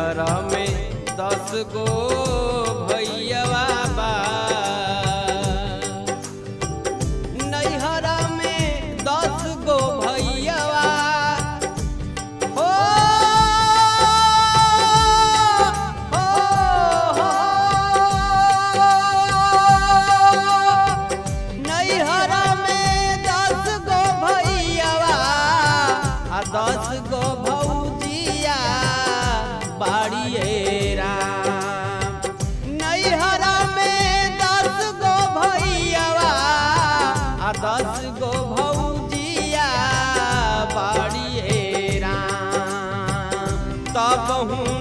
नैहर में 10 गो भैयावा बा। नैहर में 10 गो भैयावा हो, नैहर में 10 गो भैयावा आ 10 गो भौजिया बाड़िए राम। नैहर में 10 गो भैयावा आ 10 गो भौजिया बाड़िए राम। तब हूँ